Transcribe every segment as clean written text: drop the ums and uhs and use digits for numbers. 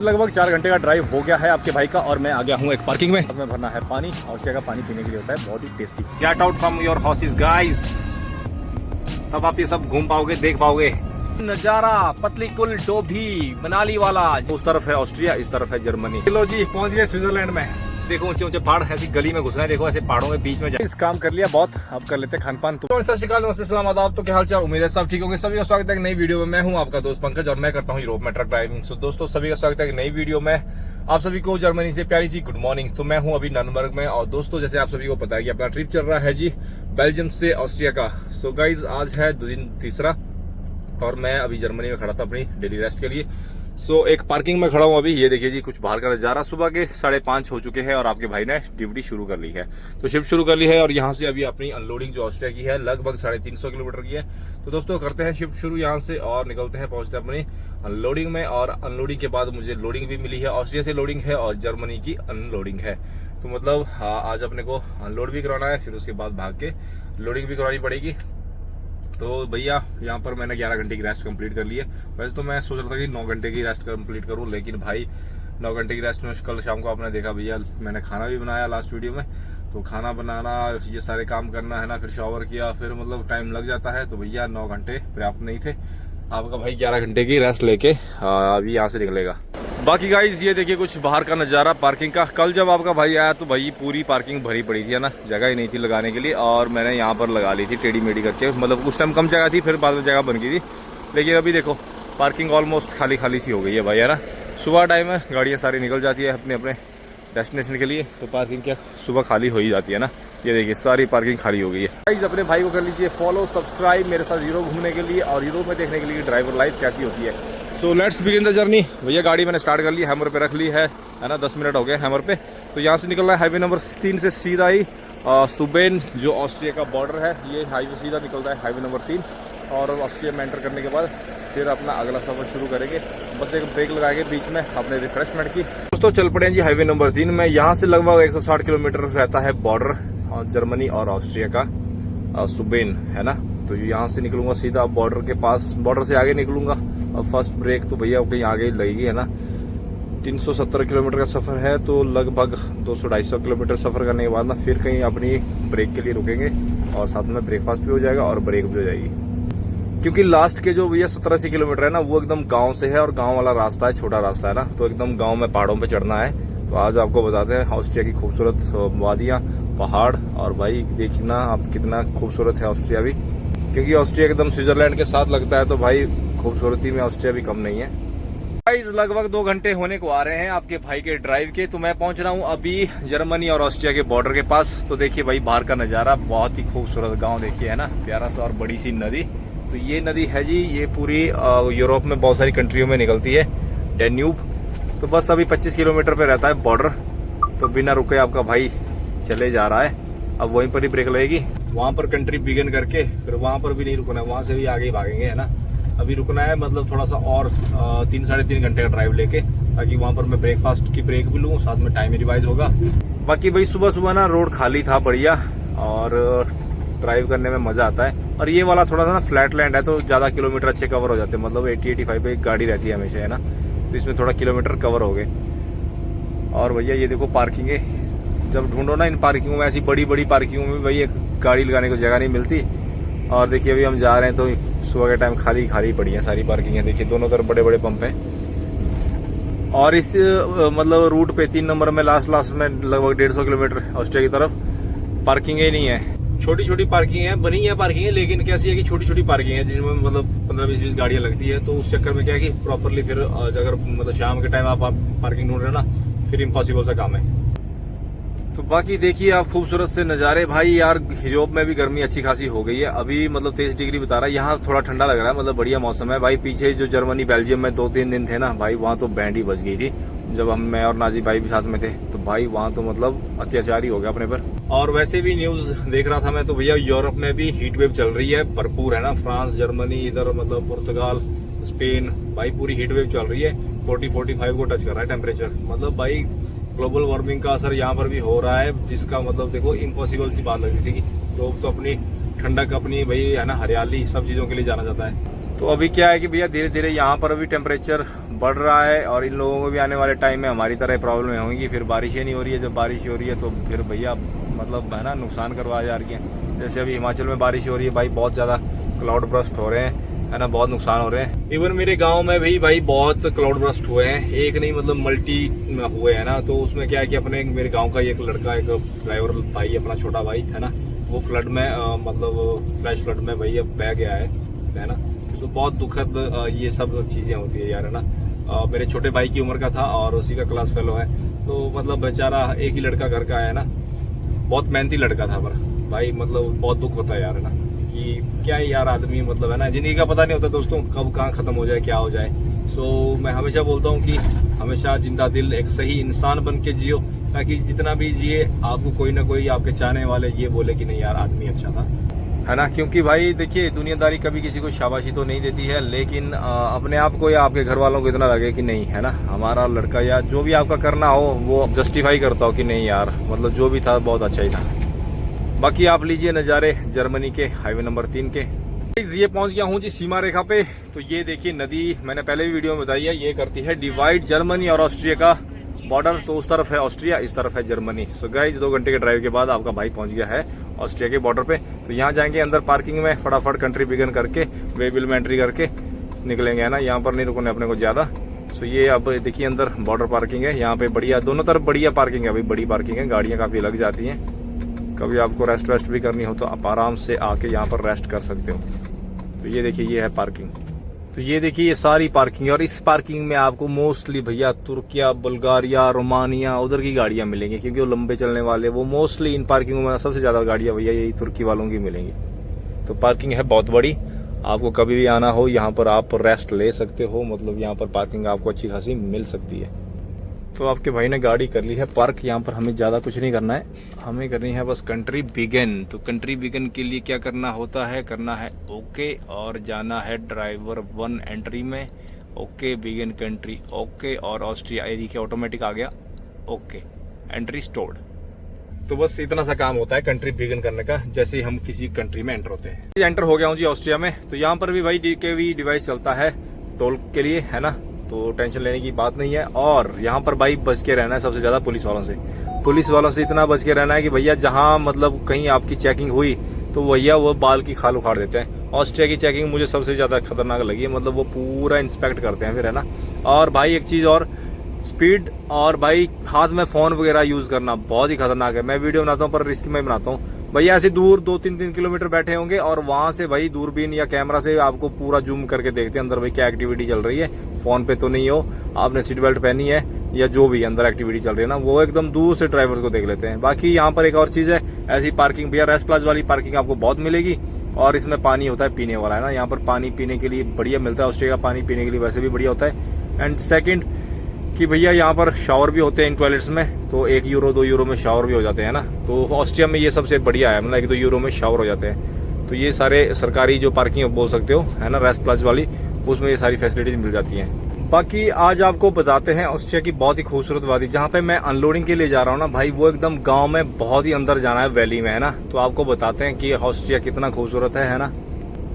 लगभग 4 घंटे का ड्राइव हो गया है आपके भाई का और मैं आ गया हूँ एक पार्किंग में। में भरना है पानी। ऑस्ट्रिया का पानी पीने के लिए होता है बहुत ही tasty. Get out from your houses guys, तब आप ये सब घूम पाओगे, देख पाओगे नजारा। पतली कुल डोभी मनाली वाला। उस तरफ है ऑस्ट्रिया, इस तरफ है जर्मनी। चलो जी पहुंच गए स्विट्जरलैंड में। देखो ऊंचे ऊंचे पहाड़, ऐसी गली में घुसना है। देखो ऐसे पहाड़ों के बीच में इस काम कर लिया बहुत। अब कर लेते खान पान। तो सत श्रीकाल, नमस्ते, सलाम, आदाब। तो क्या हाल चाल, उम्मीद है सब ठीक होंगे। सभी का स्वागत है एक नई वीडियो में। मैं हूं आपका दोस्त पंकज और मैं करता हूं यूरोप में ट्रक ड्राइविंग। सो दोस्तों सभी का स्वागत है एक नई वीडियो में। आप सभी को जर्मनी से प्यारी जी गुड मॉर्निंग। तो मैं हूं अभी नर्नबर्ग में और दोस्तों जैसे आप सभी को पता है कि अपना ट्रिप चल रहा है जी बेल्जियम से ऑस्ट्रिया का। सो गाइज आज है दिन तीसरा और मैं अभी जर्मनी में खड़ा था अपनी डेली रेस्ट के लिए। सो एक पार्किंग में खड़ा हूँ अभी। ये देखिए जी कुछ बाहर का नजारा। सुबह के 5:30 हो चुके हैं और आपके भाई ने ड्यूटी शुरू कर ली है। तो शिफ्ट शुरू कर ली है और यहाँ से अभी अपनी अनलोडिंग जो ऑस्ट्रिया की है लगभग 350 किलोमीटर की है। तो दोस्तों करते हैं शिफ्ट शुरू यहाँ से और निकलते हैं, पहुंचते हैं अपनी अनलोडिंग में। और अनलोडिंग के बाद मुझे लोडिंग भी मिली है। ऑस्ट्रिया से लोडिंग है और जर्मनी की अनलोडिंग है। तो मतलब आज अपने को अनलोड भी कराना है, फिर उसके बाद भाग के लोडिंग भी करानी पड़ेगी। तो भैया यहाँ पर मैंने 11 घंटे की रेस्ट कंप्लीट कर ली है। वैसे तो मैं सोच रहा था कि 9 घंटे की रेस्ट कंप्लीट करूँ, लेकिन भाई 9 घंटे की रेस्ट में कल शाम को आपने देखा भैया मैंने खाना भी बनाया लास्ट वीडियो में। तो खाना बनाना, ये सारे काम करना है ना, फिर शॉवर किया, फिर मतलब टाइम लग जाता है। तो भैया 9 घंटे पर्याप्त नहीं थे। आपका भाई 11 घंटे की रेस्ट लेके अभी यहाँ से निकलेगा। बाकी गाइज ये देखिए कुछ बाहर का नज़ारा पार्किंग का। कल जब आपका भाई आया तो भाई पूरी पार्किंग भरी पड़ी थी, है ना, जगह ही नहीं थी लगाने के लिए। और मैंने यहाँ पर लगा ली थी टेढ़ी मेढ़ी करके। मतलब उस टाइम कम जगह थी, फिर बाद में जगह बन गई थी। लेकिन अभी देखो पार्किंग ऑलमोस्ट खाली खाली सी हो गई है भाई, है ना। सुबह टाइम है, गाड़ियाँ सारी निकल जाती है अपने अपने डेस्टिनेशन के लिए। तो पार्किंग क्या सुबह खाली हो ही जाती है ना। ये देखिए सारी पार्किंग खाली हो गई है। गाइस अपने भाई को कर लीजिए फॉलो, सब्सक्राइब मेरे साथ यूरोप घूमने के लिए और यूरोप में देखने के लिए ड्राइवर लाइफ कैसी होती है। So let's begin the journey. भैया गाड़ी मैंने स्टार्ट कर ली, हैमर पे रख ली है ना। 10 मिनट हो गए हैमर पे। तो यहाँ से निकल रहा है हाईवे नंबर 3 से सीधा ही सुबेन जो ऑस्ट्रिया का बॉर्डर है, ये हाईवे सीधा निकल रहा है हाईवे नंबर 3। और ऑस्ट्रिया में एंटर करने के बाद फिर अपना अगला सफर शुरू करेंगे। बस एक ब्रेक लगाएंगे बीच में अपने रिफ्रेशमेंट की। दोस्तों चल पड़े जी हाईवे नंबर 3 में। यहाँ से लगभग 160 किलोमीटर रहता है बॉर्डर जर्मनी और ऑस्ट्रिया का, सुबेन, है ना। तो यहाँ से निकलूंगा सीधा बॉर्डर के पास, बॉर्डर से आगे निकलूंगा। अब फर्स्ट ब्रेक तो भैया कहीं आगे ही लगेगी, है ना। 370 किलोमीटर का सफर है तो लगभग 200-250 किलोमीटर सफर करने के बाद ना फिर कहीं अपनी ब्रेक के लिए रुकेंगे और साथ में ब्रेकफास्ट भी हो जाएगा और ब्रेक भी हो जाएगी। क्योंकि लास्ट के जो भैया 70-80 किलोमीटर है ना वो एकदम गांव से है और गांव वाला रास्ता है, छोटा रास्ता है ना। तो एकदम गांव में पहाड़ों पे चढ़ना है। तो आज आपको बताते हैं ऑस्ट्रिया की खूबसूरत वादियाँ, पहाड़। और भाई देखना आप कितना खूबसूरत है ऑस्ट्रिया भी, क्योंकि ऑस्ट्रिया एकदम स्विट्जरलैंड के साथ लगता है। तो भाई खूबसूरती में ऑस्ट्रिया भी कम नहीं है। गाइस लगभग 2 घंटे होने को आ रहे हैं आपके भाई के ड्राइव के। तो मैं पहुंच रहा हूं अभी जर्मनी और ऑस्ट्रिया के बॉर्डर के पास। तो देखिए भाई बाहर का नज़ारा, बहुत ही खूबसूरत गांव देखिए, है ना, प्यारा सा और बड़ी सी नदी। तो ये नदी है जी, ये पूरी यूरोप में बहुत सारी कंट्रियों में निकलती है, डैन्यूब। तो बस अभी 25 किलोमीटर पे रहता है बॉर्डर। तो बिना रुके आपका भाई चले जा रहा है। अब वहीं पर ही ब्रेक लगेगी, वहां पर कंट्री बिगिन करके फिर वहां पर भी नहीं रुकना है, वहां से भी आगे ही भागेंगे, है ना। अभी रुकना है मतलब थोड़ा सा और 3-3.5 घंटे का ड्राइव लेके, ताकि वहां पर मैं ब्रेकफास्ट की ब्रेक भी लूँ, साथ में टाइम रिवाइज होगा। बाकी भाई सुबह सुबह ना रोड खाली था बढ़िया और ड्राइव करने में मजा आता है। और ये वाला थोड़ा सा ना फ्लैट लैंड है तो ज्यादा किलोमीटर अच्छे कवर हो जाते हैं। मतलब 80-85 पे गाड़ी रहती है हमेशा, है ना। तो इसमें थोड़ा किलोमीटर कवर हो गए। और भैया ये देखो पार्किंग है। जब ढूंढो ना इन पार्किंगों में, ऐसी बड़ी बड़ी पार्किंगों में भाई एक गाड़ी लगाने को जगह नहीं मिलती। और देखिए अभी हम जा रहे हैं तो सुबह के टाइम खाली खाली पड़ी है सारी पार्किंग है। देखिए दोनों तरफ बड़े बड़े पंप हैं। और इस मतलब रूट पे 3 नंबर में लास्ट में लगभग 150 किलोमीटर ऑस्ट्रिया की तरफ पार्किंग ही नहीं है। छोटी छोटी पार्किंग है, बनी है पार्किंग है, लेकिन कैसी है कि छोटी छोटी पार्किंग है जिसमें मतलब 15-20 गाड़ियां लगती है। तो उस चक्कर में क्या है कि प्रॉपरली फिर अगर मतलब शाम के टाइम आप पार्किंग ढूंढ रहे हो ना, फिर इम्पॉसिबल सा काम है। तो बाकी देखिए आप खूबसूरत से नज़ारे। भाई यार यूरोप में भी गर्मी अच्छी खासी हो गई है। अभी मतलब 23 डिग्री बता रहा है, यहाँ थोड़ा ठंडा लग रहा है, मतलब बढ़िया मौसम है। भाई पीछे जो जर्मनी बेल्जियम में 2-3 दिन थे ना भाई, वहाँ तो बैंड ही बज गई थी जब मैं और नाजी भाई भी साथ में थे। तो भाई वहाँ तो मतलब अत्याचार ही हो गया अपने पर। और वैसे भी न्यूज़ देख रहा था मैं तो भैया यूरोप में भी हीट वेव चल रही है भरपूर, है ना। फ्रांस, जर्मनी, इधर मतलब पुर्तगाल, स्पेन, भाई पूरी हीट वेव चल रही है। 40-45 को टच कर रहा है टेम्परेचर। मतलब भाई ग्लोबल वार्मिंग का असर यहाँ पर भी हो रहा है, जिसका मतलब देखो इम्पॉसिबल सी बात लग रही थी कि लोग तो अपनी ठंडक, अपनी भाई है ना हरियाली, सब चीज़ों के लिए जाना जाता है। तो अभी क्या है कि भैया धीरे धीरे यहाँ पर अभी टेम्परेचर बढ़ रहा है और इन लोगों को भी आने वाले टाइम में हमारी तरह प्रॉब्लम होंगी। फिर बारिश ही नहीं हो रही है, जब बारिश हो रही है तो फिर भैया मतलब है ना नुकसान करवा जा रही है। जैसे अभी हिमाचल में बारिश हो रही है भाई, बहुत ज़्यादा क्लाउड बर्स्ट हो रहे हैं, है ना, बहुत नुकसान हो रहे हैं। इवन मेरे गांव में भी भाई बहुत क्लाउड बर्स्ट हुए हैं, एक नहीं मतलब मल्टी हुए हैं ना। तो उसमें क्या है कि अपने मेरे गांव का एक लड़का, एक ड्राइवर भाई, अपना छोटा भाई है ना, वो फ्लड में मतलब फ्लैश फ्लड में भैया बह गया है ना। तो बहुत दुखद ये सब चीज़ें होती है यार, है ना। मेरे छोटे भाई की उम्र का था और उसी का क्लास फेलो है, तो मतलब बेचारा एक ही लड़का घर का है ना, बहुत मेहनती लड़का था। पर भाई मतलब बहुत दुख होता है यार, है ना, कि क्या है यार आदमी मतलब है ना, जिंदगी का पता नहीं होता दोस्तों, कब कहाँ खत्म हो जाए, क्या हो जाए। सो मैं हमेशा बोलता हूँ कि हमेशा जिंदा दिल एक सही इंसान बन के जियो, ताकि जितना भी जिए आपको कोई ना कोई आपके चाहने वाले ये बोले कि नहीं यार आदमी अच्छा था, है ना। क्योंकि भाई देखिए दुनियादारी कभी किसी को शाबाशी तो नहीं देती है, लेकिन अपने आप को या आपके घर वालों को इतना लगे कि नहीं है ना, हमारा लड़का या जो भी आपका करना हो वो जस्टिफाई करता हो कि नहीं यार मतलब जो भी था बहुत अच्छा ही था। बाकी आप लीजिए नज़ारे जर्मनी के हाईवे नंबर 3 के। ये पहुंच गया हूँ जी सीमा रेखा पे। तो ये देखिए नदी, मैंने पहले भी वीडियो में बताई है, ये करती है डिवाइड जर्मनी और ऑस्ट्रिया का बॉर्डर। तो उस तरफ है ऑस्ट्रिया, इस तरफ है जर्मनी। सो गाइस 2 घंटे के ड्राइव के बाद आपका भाई पहुंच गया है ऑस्ट्रिया के बॉर्डर पे। तो यहाँ जाएंगे अंदर पार्किंग में, फटाफट कंट्री बिगन करके वेबिल में एंट्री करके निकलेंगे, है ना। यहाँ पर नहीं रुकने अपने को ज़्यादा। सो ये अब देखिए अंदर बॉर्डर पार्किंग है, यहाँ पे बढ़िया दोनों तरफ बढ़िया पार्किंग है, अभी बड़ी पार्किंग है, गाड़ियाँ काफ़ी लग जाती हैं। कभी आपको रेस्ट वेस्ट भी करनी हो तो आप आराम से आके यहाँ पर रेस्ट कर सकते हो। तो ये देखिए ये है पार्किंग। तो ये देखिए ये सारी पार्किंग है और इस पार्किंग में आपको मोस्टली भैया तुर्किया, बुल्गारिया, रोमानिया उधर की गाड़ियाँ मिलेंगी, क्योंकि वो लंबे चलने वाले, वो मोस्टली इन पार्किंगों में सबसे ज़्यादा गाड़ियाँ भैया यही तुर्की वालों की मिलेंगी। तो पार्किंग है बहुत बड़ी, आपको कभी भी आना हो यहाँ पर आप रेस्ट ले सकते हो, मतलब यहाँ पर पार्किंग आपको अच्छी खासी मिल सकती है। तो आपके भाई ने गाड़ी कर ली है पार्क, यहाँ पर हमें ज़्यादा कुछ नहीं करना है, हमें करनी है बस कंट्री बिगिन। तो कंट्री बिगिन के लिए क्या करना होता है, करना है ओके और जाना है ड्राइवर 1 एंट्री में, ओके बिगिन कंट्री, ओके और ऑस्ट्रिया, ये देखिए ऑटोमेटिक आ गया, ओके एंट्री स्टोर्ड। तो बस इतना सा काम होता है कंट्री बिगिन करने का, जैसे ही हम किसी कंट्री में एंटर होते हैं। एंटर हो गया हूँ जी ऑस्ट्रिया में। तो यहाँ पर भी भाई DKV डिवाइस चलता है टोल के लिए, है ना, तो टेंशन लेने की बात नहीं है। और यहाँ पर भाई बच के रहना है सबसे ज़्यादा पुलिस वालों से। पुलिस वालों से इतना बच के रहना है कि भैया जहाँ मतलब कहीं आपकी चेकिंग हुई तो भैया वो बाल की खाल उखाड़ देते हैं। ऑस्ट्रिया की चेकिंग मुझे सबसे ज़्यादा खतरनाक लगी है, मतलब वो पूरा इंस्पेक्ट करते हैं फिर, है ना। और भाई एक चीज़ और, स्पीड और भाई हाथ में फ़ोन वगैरह यूज़ करना बहुत ही खतरनाक है। मैं वीडियो बनाता हूँ पर रिस्क में बनाता हूँ भैया। ऐसे दूर 2-3 किलोमीटर बैठे होंगे और वहाँ से भाई दूरबीन या कैमरा से आपको पूरा जूम करके देखते हैं अंदर भाई क्या एक्टिविटी चल रही है, फ़ोन पे तो नहीं हो, आपने सीट बेल्ट पहनी है या जो भी अंदर एक्टिविटी चल रही है ना, वो एकदम दूर से ड्राइवर्स को देख लेते हैं। बाकी यहाँ पर एक और चीज़ है, ऐसी पार्किंग भैया रेस्ट प्लाजा वाली पार्किंग आपको बहुत मिलेगी और इसमें पानी होता है पीने वाला, है ना। यहाँ पर पानी पीने के लिए बढ़िया मिलता है, ऑस्ट्रिया का पानी पीने के लिए वैसे भी बढ़िया होता है। एंड सेकेंड कि भैया यहाँ पर शावर भी होते हैं इन टॉयलेट्स में, तो 1 यूरो 2 यूरो में शावर भी हो जाते हैं ना। तो ऑस्ट्रिया में ये सबसे बढ़िया है, मतलब 1-2 यूरो में शावर हो जाते हैं। तो ये सारे सरकारी जो पार्किंग बोल सकते हो, है ना, रेस्ट प्लाजा वाली, उसमें ये सारी फैसिलिटीज मिल जाती हैं। बाकी आज आपको बताते हैं ऑस्ट्रिया की बहुत ही खूबसूरत वादी, जहाँ पे मैं अनलोडिंग के लिए जा रहा हूँ ना भाई, वो एकदम गाँव में बहुत ही अंदर जाना है, वैली में, है ना। तो आपको बताते हैं कि ऑस्ट्रिया कितना खूबसूरत है ना।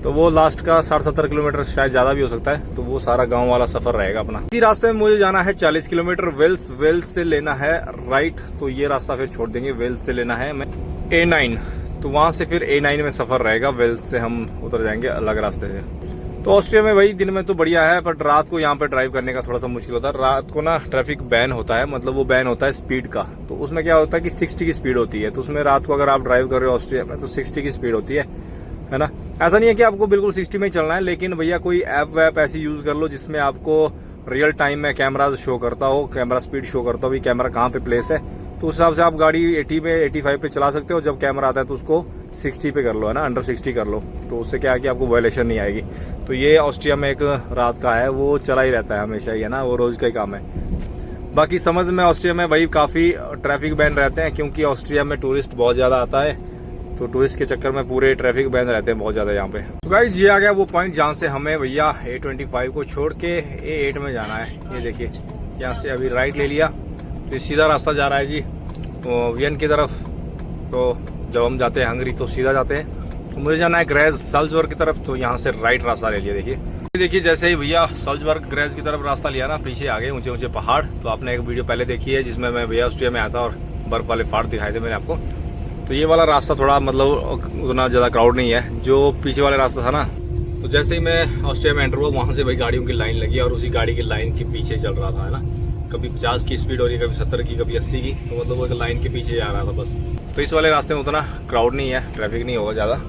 तो वो लास्ट का 60-70 किलोमीटर शायद ज़्यादा भी हो सकता है, तो वो सारा गांव वाला सफ़र रहेगा अपना। इसी रास्ते में मुझे जाना है 40 किलोमीटर वेल्स से लेना है राइट। तो ये रास्ता फिर छोड़ देंगे, वेल्स से लेना है मैं A9, तो वहाँ से फिर A9 में सफ़र रहेगा, वेल्स से हम उतर जाएंगे अलग रास्ते से। तो ऑस्ट्रिया में भाई दिन में तो बढ़िया है, पर रात को यहाँ पर ड्राइव करने का थोड़ा सा मुश्किल होता है। रात को ना ट्रैफिक बैन होता है, मतलब वो बैन होता है स्पीड का। तो उसमें क्या होता है कि 60 की स्पीड होती है, तो उसमें रात को अगर आप ड्राइव कर रहे हो ऑस्ट्रिया में तो 60 की स्पीड होती है ना। ऐसा नहीं है कि आपको बिल्कुल 60 में ही चलना है, लेकिन भैया कोई ऐप वैप ऐसी यूज़ कर लो जिसमें आपको रियल टाइम में कैमरा शो करता हो, कैमरा स्पीड शो करता हो भी कैमरा कहाँ पे प्लेस है। तो उस हिसाब से आप गाड़ी 80 पे 85 पे चला सकते हो। जब कैमरा आता है तो उसको 60 पे कर लो, है ना, अंडर 60 कर लो, तो उससे क्या है कि आपको वायलेशन नहीं आएगी। तो ये ऑस्ट्रिया में एक रात का है, वो चला ही रहता है हमेशा ही, है ना, वो रोज़ का ही काम है। बाकी समझ में ऑस्ट्रिया में भाई काफ़ी ट्रैफिक बैन रहते हैं, क्योंकि ऑस्ट्रिया में टूरिस्ट बहुत ज़्यादा आता है, तो टूरिस्ट के चक्कर में पूरे ट्रैफिक बैन रहते हैं बहुत ज़्यादा यहाँ पे। तो गाइस ये आ गया वो पॉइंट जहाँ से हमें भैया A25 को छोड़ के A8 में जाना है। ये देखिए यहाँ से अभी राइट ले लिया तो सीधा रास्ता जा रहा है जी तो वियन की तरफ। तो जब हम जाते हैं हंगरी तो सीधा जाते हैं, तो मुझे जाना है ग्रेज साल्जबर्ग की तरफ, तो यहाँ से राइट रास्ता ले लिया। देखिए देखिए जैसे ही भैया सॉल्जबर्ग ग्रेज की तरफ रास्ता लिया ना, पीछे आ गए ऊंचे ऊंचे पहाड़। तो आपने एक वीडियो पहले देखी है जिसमें मैं भैया ऑस्ट्रिया में आया था और बर्फ वाले पहाड़ दिखाए थे मैंने आपको। तो ये वाला रास्ता थोड़ा मतलब उतना ज़्यादा क्राउड नहीं है जो पीछे वाला रास्ता था ना। तो जैसे ही मैं ऑस्ट्रिया में एंटर हुआ वहाँ से भाई गाड़ियों की लाइन लगी और उसी गाड़ी की लाइन के पीछे चल रहा था, है ना। कभी 50 की स्पीड हो रही है, कभी 70 की, कभी 80 की। तो मतलब वो एक लाइन के पीछे जा रहा था बस। तो इस वाले रास्ते में उतना क्राउड नहीं है, ट्रैफिक नहीं होगा ज़्यादा।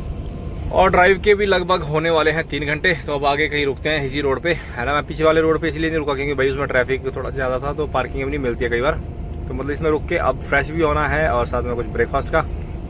और ड्राइव के भी लगभग होने वाले हैं 3 घंटे। तो अब आगे कहीं रुकते हैं इसी रोड पे, है ना। मैं पीछे वाले रोड पे इसलिए नहीं रुका क्योंकि भाई उसमें ट्रैफिक थोड़ा ज़्यादा था, तो पार्किंग भी नहीं मिलती है कई बार। तो मतलब इसमें रुक के अब फ्रेश भी होना है और साथ में कुछ ब्रेकफास्ट का।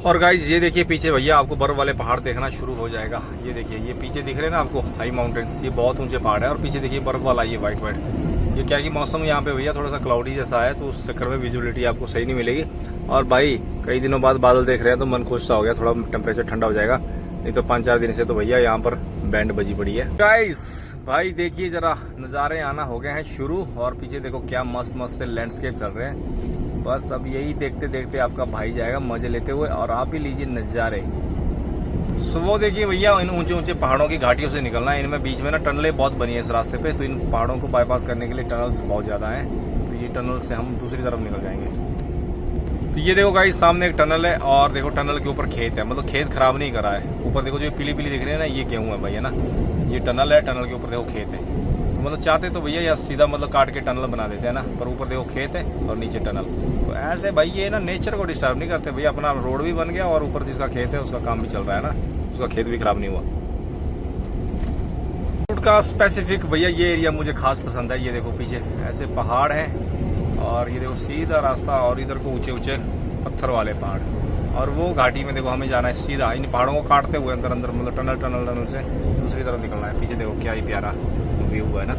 और गाइज ये देखिए पीछे भैया आपको बर्फ वाले पहाड़ देखना शुरू हो जाएगा। ये देखिए ये पीछे दिख रहे हैं ना आपको हाई माउंटेन्स, ये बहुत ऊंचे पहाड़ है। और पीछे देखिए बर्फ वाला ये वाइट वाइट। ये क्या कि मौसम यहाँ पे भैया थोड़ा सा क्लाउडी जैसा है, तो उस चक्कर में विजुअलिटी आपको सही नहीं मिलेगी। और भाई कई दिनों बाद बादल देख रहे हैं तो मन खुश सा हो गया, थोड़ा टेम्परेचर ठंडा हो जाएगा। नहीं तो 5-4 दिन से तो भैया यहाँ पर बैंड बजी पड़ी है। गाइस भाई देखिए जरा नज़ारे आना हो गए हैं शुरू। और पीछे देखो क्या मस्त मस्त से लैंडस्केप चल रहे हैं। बस अब यही देखते देखते आपका भाई जाएगा मजे लेते हुए, और आप भी लीजिए नज़ारे। सो वो देखिए भैया इन ऊंचे ऊंचे पहाड़ों की घाटियों से निकलना है। इनमें बीच में ना टनलें बहुत बनी है इस रास्ते पे, तो इन पहाड़ों को बाईपास करने के लिए टनल्स बहुत ज़्यादा हैं। तो ये टनल से हम दूसरी तरफ निकल जाएंगे। तो ये देखो गाइस सामने एक टनल है और देखो टनल के ऊपर खेत है, मतलब खेत खराब नहीं करा है। ऊपर देखो जो पीली पीली दिख रही है ना, ये गेहूँ है भाई, है ना। ये टनल है, टनल के ऊपर देखो खेत है। तो मतलब चाहते तो भैया या सीधा मतलब काट के टनल बना देते हैं ना, पर ऊपर देखो खेत है और नीचे टनल। तो ऐसे भाई ये ना नेचर को डिस्टर्ब नहीं करते भैया, अपना रोड भी बन गया और ऊपर जिसका खेत है उसका काम भी चल रहा है ना, उसका खेत भी खराब नहीं हुआ। रूट का स्पेसिफिक भैया ये एरिया मुझे खास पसंद है। ये देखो पीछे ऐसे पहाड़ हैं और ये देखो सीधा रास्ता, और इधर को ऊंचे ऊंचे पत्थर वाले पहाड़। और वो घाटी में देखो हमें जाना है सीधा, इन पहाड़ों को काटते हुए अंदर अंदर मतलब टनल से दूसरी तरफ निकलना है। पीछे देखो क्या ही प्यारा व्यू है ना।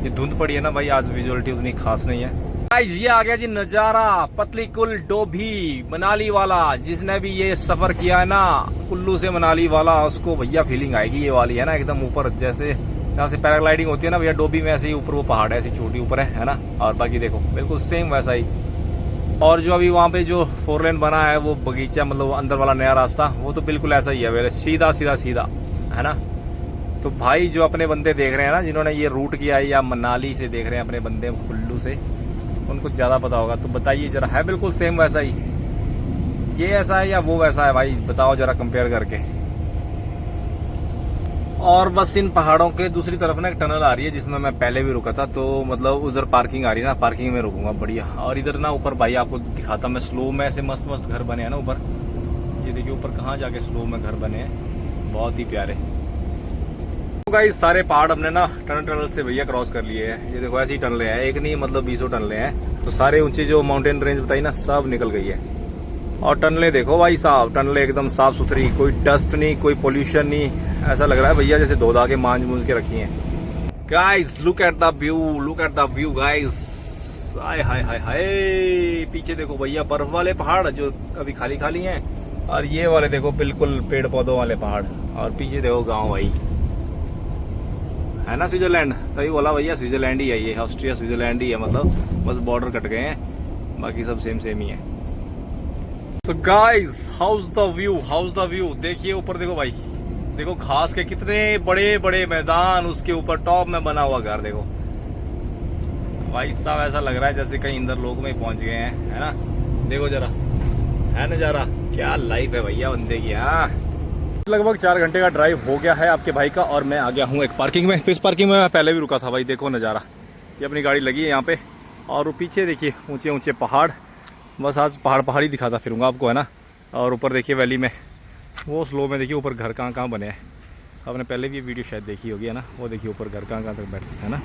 ये धुंध पड़ी है ना भाई, आज विजुअलिटी उतनी खास नहीं है। गाइस ये आ गया जी नज़ारा पतलीकुल डोभी मनाली वाला। जिसने भी ये सफर किया है ना कुल्लू से मनाली वाला, उसको भैया फीलिंग आएगी ये वाली, है ना। एकदम ऊपर जैसे जहाँ से पैराग्लाइडिंग होती है ना भैया डोभी में, ऐसे ही ऊपर वो पहाड़ है, ऐसी छोटी ऊपर है ना। और बाकी देखो बिल्कुल सेम वैसा ही। और जो अभी वहाँ पे जो 4 लेन बना है वो बगीचा, मतलब अंदर वाला नया रास्ता, वो तो बिल्कुल ऐसा ही है मेरे, सीधा सीधा सीधा, है ना। तो भाई जो अपने बंदे देख रहे हैं ना, जिन्होंने ये रूट किया है या मनाली से देख रहे हैं अपने बंदे कुल्लू से, उनको ज़्यादा पता होगा। तो बताइए जरा, है बिल्कुल सेम वैसा ही, ये ऐसा है या वो वैसा है भाई, बताओ जरा कंपेयर करके। और बस इन पहाड़ों के दूसरी तरफ ना एक टनल आ रही है जिसमें मैं पहले भी रुका था। तो मतलब उधर पार्किंग आ रही है ना, पार्किंग में रुकूंगा बढ़िया। और इधर ना ऊपर भाई आपको दिखाता मैं स्लो में, ऐसे मस्त मस्त घर बने हैं ना ऊपर। ये देखिए ऊपर कहाँ जाके स्लो में घर बने हैं, बहुत ही प्यारे। तो गाइस सारे पहाड़ हमने ना टनल से भैया क्रॉस कर लिए हैं। ये देखो ऐसी टनलें हैं, एक नहीं मतलब 20 टनलें हैं। तो सारे ऊंचे जो माउंटेन रेंज बताई ना सब निकल गई है। और टनलें देखो भाई साहब, टनलें एकदम साफ सुथरी, कोई डस्ट नहीं, कोई पोल्यूशन नहीं। ऐसा लग रहा है भैया जैसे धो धा के मांझ मूंझ के रखी हैं। Guys look at the view, look at the view guys. हाय हाय हाय हाय, पीछे देखो भैया बर्फ वाले पहाड़ जो अभी खाली खाली हैं, और ये वाले देखो बिल्कुल पेड़ पौधों वाले पहाड़। और पीछे देखो गाँव भाई, है ना स्विट्जरलैंड। तभी बोला भैया स्विट्जरलैंड ही है ये, ऑस्ट्रिया स्विट्जरलैंड ही है, मतलब बस बॉर्डर कट गए हैं, बाकी सब सेम सेम ही है। So guys, how's the view? How's the view? देखिए ऊपर देखो भाई, देखो घास के कितने बड़े बड़े मैदान, उसके ऊपर टॉप में बना हुआ घर देखो भाई साहब। ऐसा लग रहा है जैसे कहीं इंदर लोक में पहुंच गए हैं, है ना। देखो जरा, है नजारा, क्या लाइफ है भैया बंदे की। हाँ लगभग 4 घंटे का ड्राइव हो गया है आपके भाई का, और मैं आ गया हूँ एक पार्किंग में। तो इस पार्किंग में मैं पहले भी रुका था भाई। देखो नज़ारा, ये अपनी गाड़ी लगी है यहाँ पे, और वो पीछे देखिए ऊंचे ऊंचे पहाड़। बस आज पहाड़ ही दिखाता फिरूंगा आपको, है ना। और ऊपर देखिए वैली में वो स्लो में देखिए ऊपर घर कहाँ कहाँ बने हैं। आपने पहले भी ये वीडियो शायद देखी होगी, है ना। वो देखिए ऊपर घर कहाँ कहाँ तक बैठे, है ना।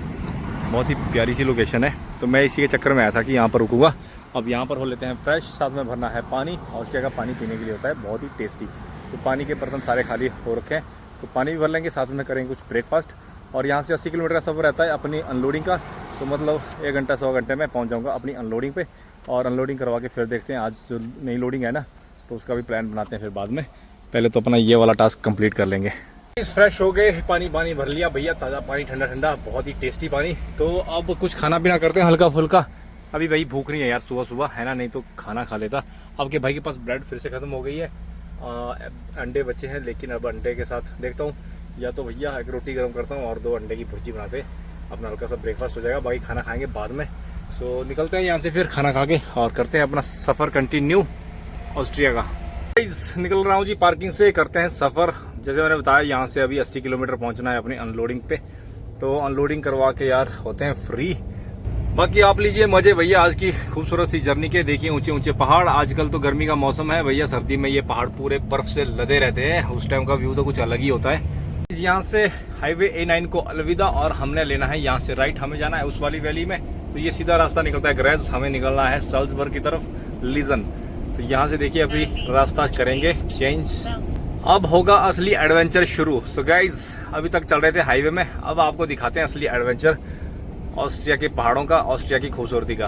बहुत ही प्यारी सी लोकेशन है। तो मैं इसी के चक्कर में आया था कि यहाँ पर रुकूंगा। अब यहाँ पर हो लेते हैं फ्रेश, साथ में भरना है पानी। ऑस्ट्रिया का पानी पीने के लिए होता है बहुत ही टेस्टी। तो पानी के बर्तन सारे खाली हो रखे हैं, तो पानी भी भर लेंगे, साथ में करेंगे कुछ ब्रेकफास्ट। और यहाँ से 80 किलोमीटर का सफ़र रहता है अपनी अनलोडिंग का। तो मतलब 1 घंटा 100 घंटे में पहुँच जाऊँगा अपनी अनलोडिंग पे। और अनलोडिंग करवा के फिर देखते हैं, आज जो नई लोडिंग है ना, तो उसका भी प्लान बनाते हैं फिर बाद में। पहले तो अपना ये वाला टास्क कंप्लीट कर लेंगे। फ्रेश हो गए, पानी भर लिया भैया, ताज़ा पानी, ठंडा ठंडा, बहुत ही टेस्टी पानी। तो अब कुछ खाना पीना करते हैं हल्का फुल्का। अभी भाई भूख नहीं है यार सुबह सुबह, है ना, नहीं तो खाना खा लेता। अब के भाई के पास ब्रेड फिर से ख़त्म हो गई है, अंडे बचे हैं, लेकिन अब अंडे के साथ देखता हूँ या तो भैया एक रोटी गर्म करता हूँ और 2 अंडे की भुर्जी बनाते, अपना हल्का सा ब्रेकफास्ट हो जाएगा, बाकी खाना खाएंगे बाद में। सो निकलते हैं यहाँ से फिर खाना खा के और करते हैं अपना सफ़र कंटिन्यू ऑस्ट्रिया का। निकल रहा हूँ जी पार्किंग से, करते हैं सफ़र। जैसे मैंने बताया यहाँ से अभी 80 किलोमीटर पहुँचना है अपनी अनलोडिंग पे, तो अनलोडिंग करवा के यार होते हैं फ्री। बाकी आप लीजिए मजे भैया आज की खूबसूरत सी जर्नी के। देखिए ऊंचे ऊंचे पहाड़, आजकल तो गर्मी का मौसम है भैया, सर्दी में ये पहाड़ पूरे बर्फ से लदे रहते हैं, उस टाइम का व्यू तो कुछ अलग ही होता है। यहाँ से हाईवे A9 को अलविदा, और हमने लेना है यहाँ से राइट, हमें जाना है उस वाली वैली में। तो ये सीधा रास्ता निकलता है ग्रेज, हमें निकलना है साल्जबर्ग की तरफ लीजन। तो यहाँ से देखिए अभी रास्ता करेंगे चेंज, अब होगा असली एडवेंचर शुरू। सो गाइज अभी तक चल रहे थे हाईवे में, अब आपको दिखाते हैं असली एडवेंचर ऑस्ट्रिया के पहाड़ों का, ऑस्ट्रिया की खूबसूरती का।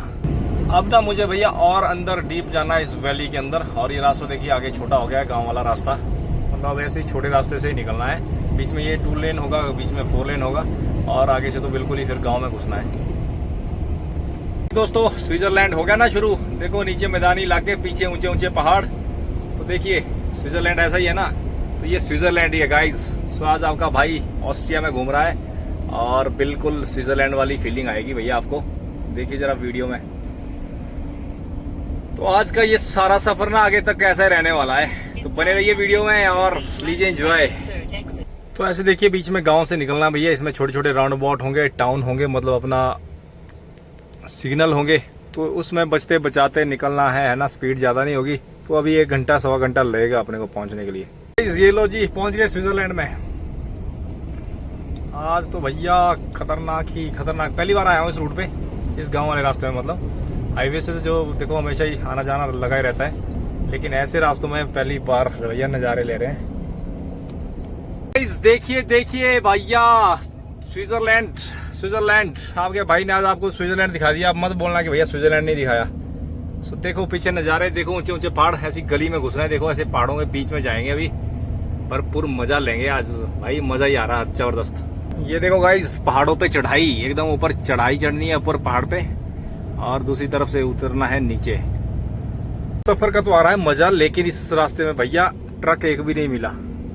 अब ना मुझे भैया और अंदर डीप जाना है इस वैली के अंदर, और ये रास्ता देखिए आगे छोटा हो गया है, गांव वाला रास्ता, मतलब ऐसे ही छोटे रास्ते से ही निकलना है। बीच में ये 2 लेन होगा, बीच में 4 लेन होगा, और आगे से तो बिल्कुल ही फिर गाँव में घुसना है। दोस्तों स्विट्जरलैंड हो गया ना शुरू, देखो नीचे मैदानी इलाके, पीछे ऊंचे ऊंचे पहाड़, तो देखिए स्विट्जरलैंड ऐसा ही है ना, तो ये स्विट्जरलैंड ही है गाइस। सो आज आपका भाई ऑस्ट्रिया में घूम रहा है, और बिल्कुल स्विट्जरलैंड वाली फीलिंग आएगी भैया आपको, देखिए जरा वीडियो में। तो आज का ये सारा सफर ना आगे तक कैसा रहने वाला है, तो बने रहिए वीडियो में और लीजिए एंजॉय। तो ऐसे देखिए बीच में गांव से निकलना भैया, इसमें छोटे छोटे राउंड अबाउट होंगे, टाउन होंगे, मतलब अपना सिग्नल होंगे, तो उसमें बचते बचाते निकलना है ना, स्पीड ज़्यादा नहीं होगी। तो अभी 1 घंटा 1.25 घंटा लगेगा अपने को पहुंचने के लिए। ये लो जी पहुंच गए स्विट्जरलैंड में। आज तो भैया खतरनाक ही खतरनाक, पहली बार आया हूँ इस रूट पे, इस गांव वाले रास्ते में। मतलब हाईवे से जो देखो हमेशा ही आना जाना लगा ही रहता है, लेकिन ऐसे रास्तों में पहली बार भैया नज़ारे ले रहे हैं। देखिए देखिए भैया स्विट्जरलैंड, स्विट्जरलैंड आपके भाई ने आज आपको स्विट्जरलैंड दिखा दिया, आप मत बोलना कि भैया स्विट्जरलैंड नहीं दिखाया। सो देखो पीछे नज़ारे देखो, ऊंचे ऊंचे पहाड़, ऐसी गली में घुस रहे हैं, देखो ऐसे पहाड़ों के बीच में जाएंगे, अभी भरपूर मजा लेंगे आज भाई, मजा ही आ रहा है जबरदस्त। ये देखो गाइस पहाड़ों पे चढ़ाई, एकदम ऊपर चढ़ाई चढ़नी है ऊपर पहाड़ पे, और दूसरी तरफ से उतरना है नीचे। सफर का तो आ रहा है मजा, लेकिन इस रास्ते में भैया ट्रक एक भी नहीं मिला,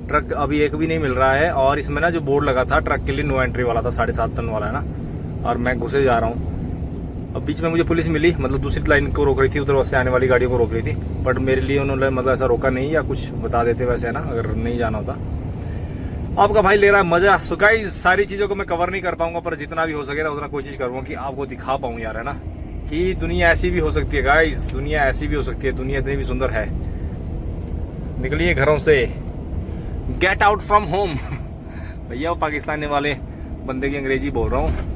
ट्रक अभी एक भी नहीं मिल रहा है। और इसमें ना जो बोर्ड लगा था ट्रक के लिए नो एंट्री वाला था, 7.5 टन वाला है ना, और मैं घुसे जा रहा हूँ। अब बीच में मुझे पुलिस मिली, मतलब दूसरी लाइन को रोक रही थी, उधर से आने वाली गाड़ियों को रोक रही थी, बट मेरे लिए उन्होंने मतलब ऐसा रोका नहीं, या कुछ बता देते वैसे है ना, अगर नहीं जाना होता। आपका भाई ले रहा है मजा। सो गाइस सारी चीज़ों को मैं कवर नहीं कर पाऊंगा, पर जितना भी हो सके ना उतना कोशिश करूँगा कि आपको दिखा पाऊँ यार, है ना, कि दुनिया ऐसी भी हो सकती है गाइस, दुनिया ऐसी भी हो सकती है, दुनिया इतनी भी सुंदर है। निकलिए घरों से, गेट आउट फ्रॉम होम। भैया वो पाकिस्तानी वाले बंदे की अंग्रेजी बोल रहा हूँ।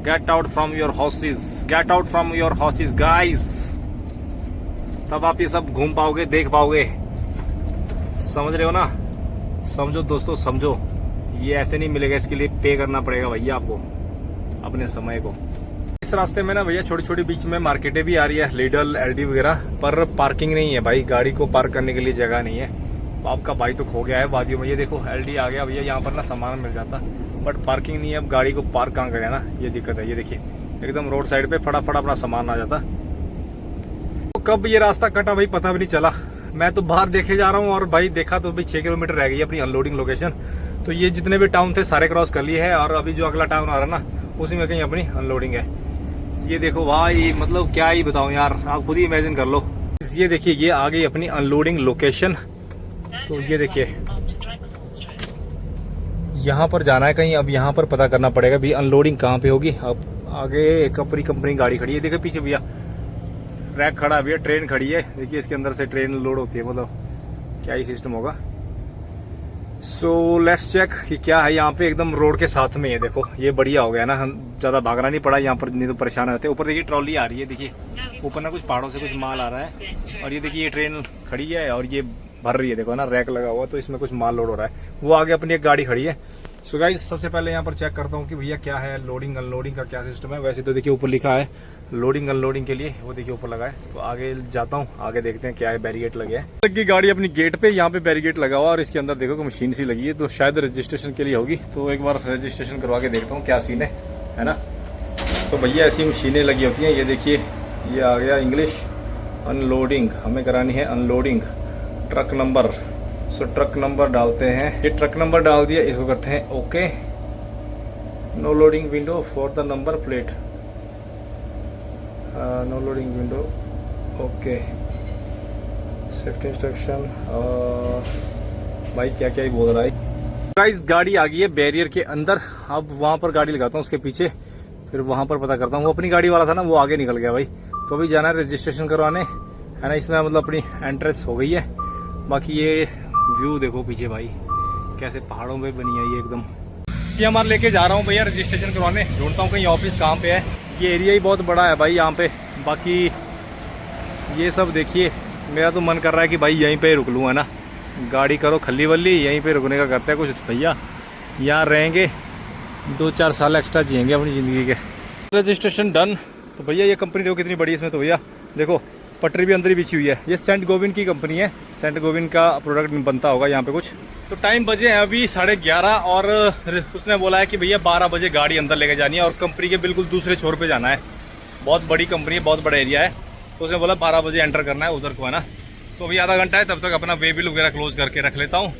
Gate out from your houses, gate out from your houses guys, तब आप ये सब घूम पाओगे, देख पाओगे, समझ रहे हो ना, समझो दोस्तों समझो, ये ऐसे नहीं मिलेगा, इसके लिए पे करना पड़ेगा भैया आपको अपने समय को। इस रास्ते में ना भैया छोटी छोटी बीच में मार्केटें भी आ रही है, लिडल एलडी वगैरह, पर पार्किंग नहीं है भाई, गाड़ी को पार्क करने के लिए जगह नहीं है। आपका भाई तो खो गया है वादियों में, ये देखो एलडी आ गया भैया, यहाँ पर ना सामान मिल जाता, बट पार्किंग नहीं है, अब गाड़ी को पार्क कहाँ करें ना, ये दिक्कत है। ये देखिए एकदम रोड साइड पे फटाफट अपना सामान आ जाता। तो कब ये रास्ता कटा भाई पता भी नहीं चला, मैं तो बाहर देखे जा रहा हूँ, और भाई देखा तो भाई 6 किलोमीटर रह गई अपनी अनलोडिंग लोकेशन। तो ये जितने भी टाउन थे सारे क्रॉस कर लिए है, और अभी जो अगला टाउन आ रहा है ना उसी में कहीं अपनी अनलोडिंग है। ये देखो भाई, मतलब क्या ही बताऊँ यार, आप खुद ही इमेजिन कर लो। ये देखिए ये आ गई अपनी अनलोडिंग लोकेशन। तो ये देखिए यहाँ पर जाना है कहीं, अब यहाँ पर पता करना पड़ेगा भी अनलोडिंग कहाँ पे होगी। अब आगे एक अपनी कंपनी गाड़ी खड़ी है, देखिए पीछे भैया ट्रैक खड़ा है भैया, ट्रेन खड़ी है, देखिए इसके अंदर से ट्रेन लोड होती है, मतलब क्या ही सिस्टम होगा। सो लेट्स चेक कि क्या है यहाँ पे, एकदम रोड के साथ में है। देखो ये बढ़िया हो गया ना, ज़्यादा भागना नहीं पड़ा यहाँ पर, नहीं तो परेशान रहते। ऊपर देखिए ट्रॉली आ रही है, देखिए ऊपर ना कुछ पहाड़ों से कुछ माल आ रहा है, और ये देखिए ये ट्रेन खड़ी है और ये भर रही है, देखो ना रैक लगा हुआ, तो इसमें कुछ माल लोड हो रहा है। वो आगे अपनी एक गाड़ी खड़ी है। सो गाइस सबसे पहले यहाँ पर चेक करता हूँ कि भैया क्या है लोडिंग अनलोडिंग का क्या सिस्टम है। वैसे तो देखिए ऊपर लिखा है लोडिंग अनलोडिंग के लिए, वो देखिए ऊपर लगा है। तो आगे जाता हूँ, आगे देखते हैं क्या है। बैरिकेड लगे हैं, लगी गाड़ी अपनी गेट पे, यहाँ पे बैरिकेड लगा हुआ, और इसके अंदर देखो कि मशीन सी लगी है, तो शायद रजिस्ट्रेशन के लिए होगी। तो एक बार रजिस्ट्रेशन करवा के देखता हूँ क्या सीन है ना। तो भैया ऐसी मशीनें लगी होती हैं। ये देखिए ये आ गया इंग्लिश अनलोडिंग, हमें करानी है unloading, truck number so truck number डालते हैं, ये ट्रक नंबर डाल दिया, इसको करते हैं okay. No loading window for the number plate, no loading window okay. Safety instruction, भाई क्या क्या ही बोल रहा है। गाइस गाड़ी आ गई है बैरियर के अंदर, अब वहाँ पर गाड़ी लगाता हूँ उसके पीछे, फिर वहाँ पर पता करता हूँ। वो अपनी गाड़ी वाला था ना, वो आगे निकल गया भाई, तो अभी जाना है रजिस्ट्रेशन करवाने, है ना। इसमें मतलब अपनी एंट्रेंस हो गई है। बाकी ये व्यू देखो पीछे भाई, कैसे पहाड़ों पे बनी है ये एकदम। CMR लेके जा रहा हूँ भैया रजिस्ट्रेशन करवाने, ढूंढता हूँ कहीं ऑफिस कहाँ पे है। ये एरिया ही बहुत बड़ा है भाई यहाँ पे। बाकी ये सब देखिए, मेरा तो मन कर रहा है कि भाई यहीं पे रुक लूँ, है ना। गाड़ी करो खल्ली वल्ली, यहीं पे रुकने का करते हैं कुछ भैया। यहाँ रहेंगे 2-4 साल एक्स्ट्रा जिएंगे अपनी ज़िंदगी के। Registration done. तो भैया ये कंपनी देखो कितनी बड़ी है इसमें, तो भैया देखो पटरी भी अंदर ही बिछी हुई है। ये सेंट गोविंद की कंपनी है, सेंट गोविंद का प्रोडक्ट बनता होगा यहाँ पे कुछ। तो टाइम बजे हैं अभी 11:30 और उसने बोला है कि भैया 12 बजे गाड़ी अंदर लेके जानी है और कंपनी के बिल्कुल दूसरे छोर पे जाना है। बहुत बड़ी कंपनी है, बहुत बड़ा एरिया है, तो उसने बोला 12 बजे एंटर करना है उधर को, है ना। तो अभी आधा घंटा है, तब तक अपना वे बिल वगैरह क्लोज करके रख लेता हूँ,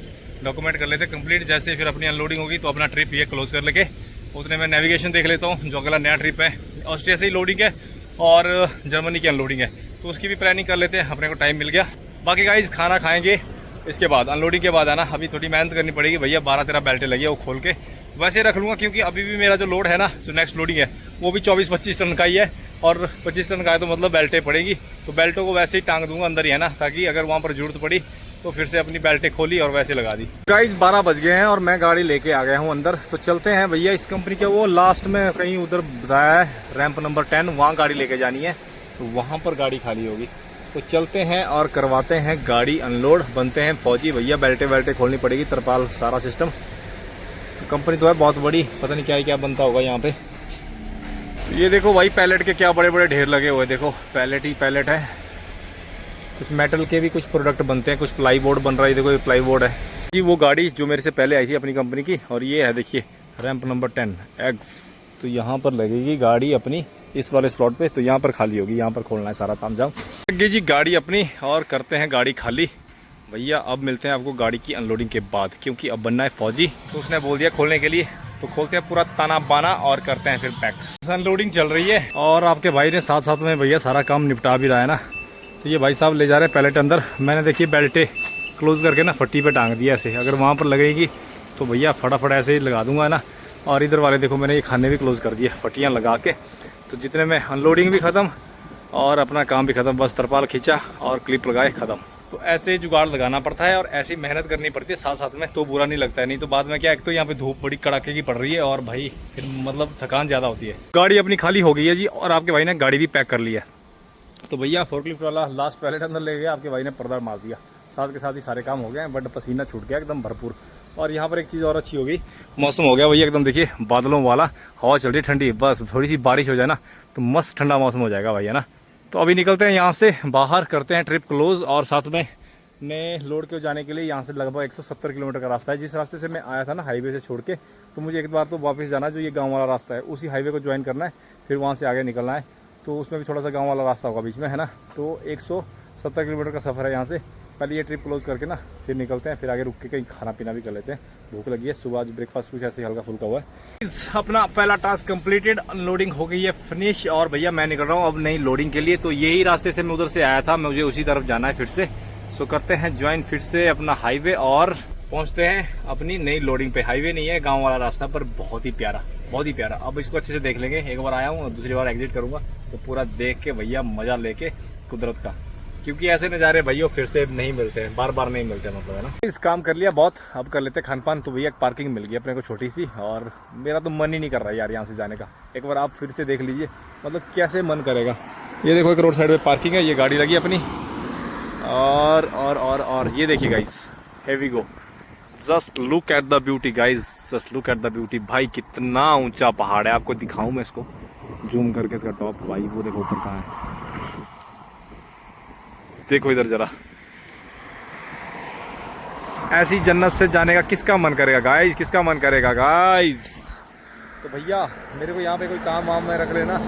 डॉक्यूमेंट कर लेते हैं कंप्लीट। जैसे फिर अपनी अनलोडिंग होगी तो अपना ट्रिप ये क्लोज कर लेके उतने में नेविगेशन देख लेता हूँ, जो अगला नया ट्रिप है। ऑस्ट्रिया से ही लोडिंग है और जर्मनी की अनलोडिंग है, तो उसकी भी प्लानिंग कर लेते हैं, अपने को टाइम मिल गया। बाकी गाइस खाना खाएंगे इसके बाद, अनलोडिंग के बाद आना। अभी थोड़ी मेहनत करनी पड़ेगी भैया, 12-13 बेल्टें लगी है, वो खोल के वैसे रख लूँगा, क्योंकि अभी भी मेरा जो लोड है ना, जो नेक्स्ट लोडिंग है वो भी 24-25 टन का ही है, और 25 टन का है तो मतलब बेल्टें पड़ेगी, तो बेल्टों को वैसे ही टांग दूंगा अंदर ही, है ना, ताकि अगर वहाँ पर जरूरत पड़ी तो फिर से अपनी बेल्टें खोली और वैसे लगा दी। गाइस 12 बज गए हैं और मैं गाड़ी लेके आ गया हूँ अंदर। तो चलते हैं भैया इस कंपनी के, वो लास्ट में कहीं उधर बताया है रैंप नंबर 10, वहाँ गाड़ी लेके जानी है, तो वहाँ पर गाड़ी खाली होगी। तो चलते हैं और करवाते हैं गाड़ी अनलोड। बनते हैं फौजी भैया, बेल्टें खोलनी पड़ेगी, तरपाल सारा सिस्टम। तो कंपनी तो है बहुत बड़ी, पता नहीं क्या ही क्या बनता होगा यहाँ पे। तो ये देखो भाई पैलेट के क्या बड़े बड़े ढेर लगे हुए, देखो पैलेट ही पैलेट है। कुछ मेटल के भी कुछ प्रोडक्ट बनते हैं, कुछ प्लाई बोर्ड बन रहा है, देखो ये प्लाई बोर्ड है जी। वो गाड़ी जो मेरे से पहले आई थी अपनी कंपनी की, और ये है देखिए रैंप नंबर 10 एक्स। तो यहाँ पर लगेगी गाड़ी अपनी इस वाले स्लॉट पे, तो यहाँ पर खाली होगी, यहाँ पर खोलना है सारा ताम जाम। लगी जी गाड़ी अपनी और करते हैं गाड़ी खाली भैया। अब मिलते हैं आपको गाड़ी की अनलोडिंग के बाद, क्योंकि अब बनना है फौजी, तो उसने बोल दिया खोलने के लिए। तो खोलते हैं पूरा ताना बाना और करते हैं फिर पैक। अनलोडिंग चल रही है और आपके भाई ने साथ साथ में भैया सारा काम निपटा भी रहा है ना। तो ये भाई साहब ले जा रहे हैं पैलेट अंदर। मैंने देखिए बेल्टें क्लोज करके ना फट्टी पे टांग दिया ऐसे, अगर वहाँ पर लगेगी तो भैया फटाफट ऐसे ही लगा दूंगा, है ना। और इधर वाले देखो मैंने ये खाने भी क्लोज कर दिए फट्टियाँ लगा के। तो जितने में अनलोडिंग भी ख़त्म और अपना काम भी ख़त्म, बस तरपाल खींचा और क्लिप लगाए ख़त्म। तो ऐसे जुगाड़ लगाना पड़ता है और ऐसी मेहनत करनी पड़ती है साथ साथ में, तो बुरा नहीं लगता है। नहीं तो बाद में क्या, एक तो यहाँ पे धूप बड़ी कड़ाके की पड़ रही है और भाई फिर मतलब थकान ज़्यादा होती है। गाड़ी अपनी खाली हो गई है जी, और आपके भाई ने गाड़ी भी पैक कर ली है। तो भैया फोर्कलिफ्ट वाला लास्ट पैलेट अंदर ले गया, आपके भाई ने पर्दा मार दिया, साथ के साथ ही सारे काम हो गए, बट पसीना छूट गया एकदम भरपूर। और यहाँ पर एक चीज़ और अच्छी हो गई, मौसम हो गया भैया एकदम, देखिए बादलों वाला, हवा चल रही ठंडी, बस थोड़ी सी बारिश हो जाए ना तो मस्त ठंडा मौसम हो जाएगा भाई, है ना। तो अभी निकलते हैं यहाँ से बाहर, करते हैं ट्रिप क्लोज। और साथ में ने लोड के जाने के लिए यहाँ से लगभग 170 किलोमीटर का रास्ता है। जिस रास्ते से मैं आया था ना हाईवे से छोड़ के, तो मुझे एक बार तो वापस जाना है, जो ये गाँव वाला रास्ता है उसी हाईवे को ज्वाइन करना है, फिर वहाँ से आगे निकलना है। तो उसमें भी थोड़ा सा गाँव वाला रास्ता होगा बीच में, है ना। तो 170 किलोमीटर का सफ़र है यहाँ से। पहले ये ट्रिप क्लोज करके ना फिर निकलते हैं, फिर आगे रुक के कहीं खाना पीना भी कर लेते हैं, भूख लगी है। सुबह आज ब्रेकफास्ट कुछ ऐसे हल्का फुल्का हुआ है। अपना पहला टास्क कंप्लीटेड, अनलोडिंग हो गई है फिनिश। और भैया मैं निकल रहा हूँ अब नई लोडिंग के लिए। तो यही रास्ते से मैं उधर से आया था, मुझे उसी तरफ जाना है फिर से। सो करते हैं ज्वाइन फिर से अपना हाईवे और पहुँचते हैं अपनी नई लोडिंग पे। हाईवे नहीं है, गाँव वाला रास्ता, पर बहुत ही प्यारा, बहुत ही प्यारा। अब इसको अच्छे से देख लेंगे, एक बार आया हूँ और दूसरी बार एग्जिट करूँगा, तो पूरा देख के भैया मज़ा लेके कुदरत का, क्योंकि ऐसे नज़ारे भैया फिर से नहीं मिलते हैं, बार बार नहीं मिलते, मतलब, है ना। इस काम कर लिया बहुत, अब कर लेते खान पान। तो भैया एक पार्किंग मिल गई अपने को छोटी सी, और मेरा तो मन ही नहीं कर रहा यार यहाँ से जाने का। एक बार आप फिर से देख लीजिए, मतलब कैसे मन करेगा। ये देखो एक रोड साइड में पार्किंग है, ये गाड़ी लगी अपनी। और ये देखिए guys, here we go, just look at the beauty guys, just look at the beauty. भाई कितना ऊंचा पहाड़ है, आपको दिखाऊं मैं इसको जूम करके इसका टॉप। भाई वो देखो ऊपर कहाँ है, देखो इधर जरा। ऐसी जन्नत से जाने का किसका मन करेगा गाइज, किसका मन करेगा गाइज। तो भैया मेरे को यहाँ पे कोई काम वाम में रख लेना,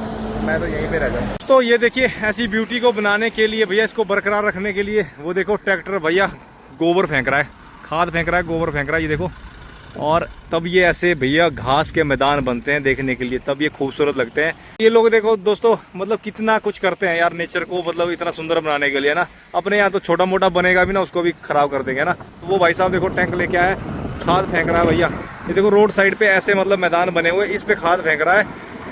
मैं तो यहीं पे रह जाऊँ। तो ये देखिए ऐसी ब्यूटी को बनाने के लिए भैया, इसको बरकरार रखने के लिए, वो देखो ट्रैक्टर भैया गोबर फेंक रहा है, खाद फेंक रहा है, गोबर फेंक रहा है, ये देखो। और तब ये ऐसे भैया घास के मैदान बनते हैं देखने के लिए, तब ये खूबसूरत लगते हैं। ये लोग देखो दोस्तों, मतलब कितना कुछ करते हैं यार नेचर को, मतलब इतना सुंदर बनाने के लिए ना। अपने यहाँ तो छोटा मोटा बनेगा भी ना, उसको भी खराब कर देंगे ना। तो वो भाई साहब देखो टैंक लेके आए, खाद फेंक रहा है भैया। ये देखो रोड साइड पे ऐसे मतलब मैदान बने हुए, इस पे खाद फेंक रहा है।